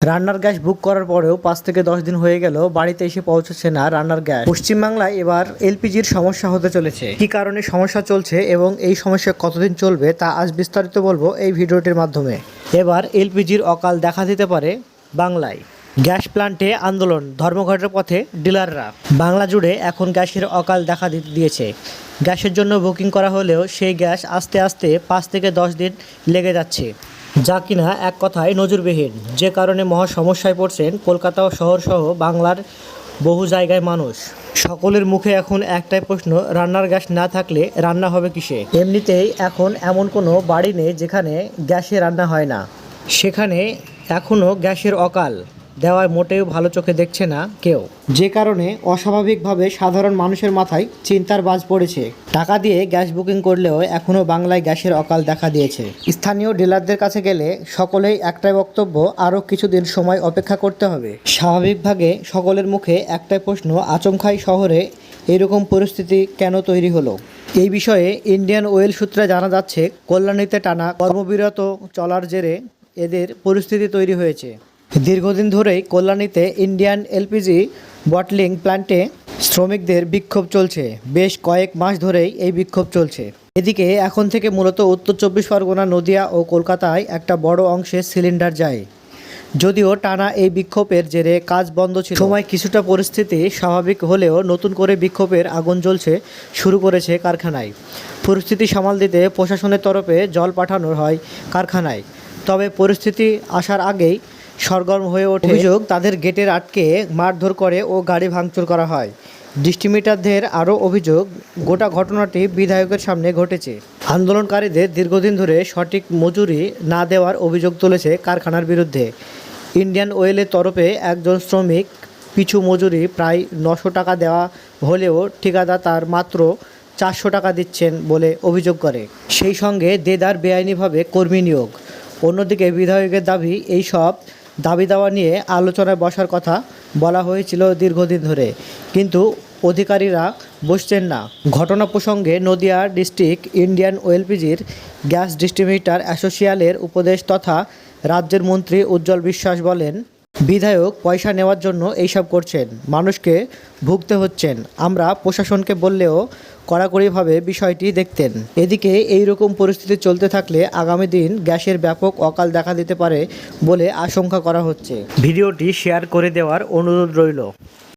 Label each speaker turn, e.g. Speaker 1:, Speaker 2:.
Speaker 1: রান্নার gas book করার পরেও 5 থেকে 10 দিন হয়ে গেল বাড়িতে এসে পৌঁছচ্ছে না রান্নার গ্যাস। পশ্চিমবাংলায় এবার এলপিজির সমস্যা হতে চলেছে। কি কারণে সমস্যা চলছে এবং এই সমস্যা কতদিন চলবে তা আজ বিস্তারিত বলবো এই ভিডিওটির মাধ্যমে। এবার এলপিজির অকাল দেখা দিতে পারে বাংলায়। গ্যাস প্ল্যান্টে আন্দোলন, ধর্মঘটের পথে ডিলাররা। বাংলা জুড়ে এখন গ্যাসের অকাল দেখা দিয়েছে। গ্যাসের জন্য বুকিং করা হলেও সেই গ্যাস আস্তে আস্তে 5 থেকে 10 দিন লেগে যাচ্ছে, যা কিনা এক কথায় নজিরবিহীন। যে কারণে মহা সমস্যায় পড়ছেন কলকাতা ও শহরসহ বাংলার বহু জায়গায় মানুষ। সকলের মুখে এখন একটাই প্রশ্ন, রান্নার গ্যাস না থাকলে রান্না হবে কিসে? এমনিতেই এখন এমন কোনো বাড়ি নেই যেখানে গ্যাসে রান্না হয় না। সেখানে এখনও গ্যাসের অকাল দেওয়ায় মোটেও ভালো চোখে দেখছে না কেউ। যে কারণে অস্বাভাবিকভাবে সাধারণ মানুষের মাথায় চিন্তার বাজ পড়েছে। টাকা দিয়ে গ্যাস বুকিং করলেও এখনও বাংলায় গ্যাসের অকাল দেখা দিয়েছে। স্থানীয় ডিলারদের কাছে গেলে সকলেই একটাই বক্তব্য, আরও কিছুদিন সময় অপেক্ষা করতে হবে। স্বাভাবিকভাবে সকলের মুখে একটাই প্রশ্ন, আচমকাই শহরে এরকম পরিস্থিতি কেন তৈরি হলো? এই বিষয়ে ইন্ডিয়ান অয়েল সূত্রে জানা যাচ্ছে, কল্যাণীতে টানা কর্মবিরত চলার জেরে এদের পরিস্থিতি তৈরি হয়েছে। দীর্ঘদিন ধরেই কল্যাণীতে ইন্ডিয়ান এলপিজি বটলিং প্ল্যান্টে শ্রমিকদের বিক্ষোভ চলছে। বেশ কয়েক মাস ধরেই এই বিক্ষোভ চলছে। এদিকে এখন থেকে মূলত উত্তর 24 পরগনা, নদিয়া ও কলকাতায় একটা বড় অংশে সিলিন্ডার যায়। যদিও টানা এই বিক্ষোভের জেরে কাজ বন্ধ ছিল, সময় কিছুটা পরিস্থিতি স্বাভাবিক হলেও নতুন করে বিক্ষোভের আগুন জ্বলছে শুরু করেছে কারখানায়। পরিস্থিতি সামাল দিতে প্রশাসনের তরফে জল পাঠানো হয় কারখানায়, তবে পরিস্থিতি আসার আগেই সরগরম হয়ে ওঠে অভিযোগ, তাদের গেটের আটকে মারধর করে ও গাড়ি ভাঙচুর করা হয়। ডিস্ট্রিবিউটরদের আরও অভিযোগ, গোটা ঘটনাটি বিধায়কের সামনে ঘটেছে। আন্দোলনকারীদের দীর্ঘদিন ধরে সঠিক মজুরি না দেওয়ার অভিযোগ তুলেছে কারখানার বিরুদ্ধে। ইন্ডিয়ান অয়েলের তরফে একজন শ্রমিক পিছু মজুরি প্রায় 900 টাকা দেওয়া হলেও ঠিকাদার তার মাত্র 400 টাকা দিচ্ছেন বলে অভিযোগ করে। সেই সঙ্গে দেদার বেআইনিভাবে কর্মী নিয়োগ। অন্যদিকে বিধায়কের দাবি, এই সব দাবি দাওয়া নিয়ে আলোচনায় বসার কথা বলা হয়েছিল দীর্ঘদিন ধরে, কিন্তু অধিকারীরা বসছেন না। ঘটনা প্রসঙ্গে নদিয়া ডিস্ট্রিক্ট ইন্ডিয়ান ওএলপিজির গ্যাস ডিস্ট্রিবিউটর অ্যাসোসিয়েশনের উপদেশ তথা রাজ্যের মন্ত্রী উজ্জ্বল বিশ্বাস বলেন, বিধায়ক পয়সা নেওয়ার জন্য এইসব করছেন, মানুষকে ভুগতে হচ্ছেন। আমরা প্রশাসনকে বললেও কড়াকড়িভাবে বিষয়টি দেখতেন। এদিকে এই রকম পরিস্থিতি চলতে থাকলে আগামী দিন গ্যাসের ব্যাপক অকাল দেখা দিতে পারে বলে আশঙ্কা করা হচ্ছে। ভিডিওটি শেয়ার করে দেওয়ার অনুরোধ রইল।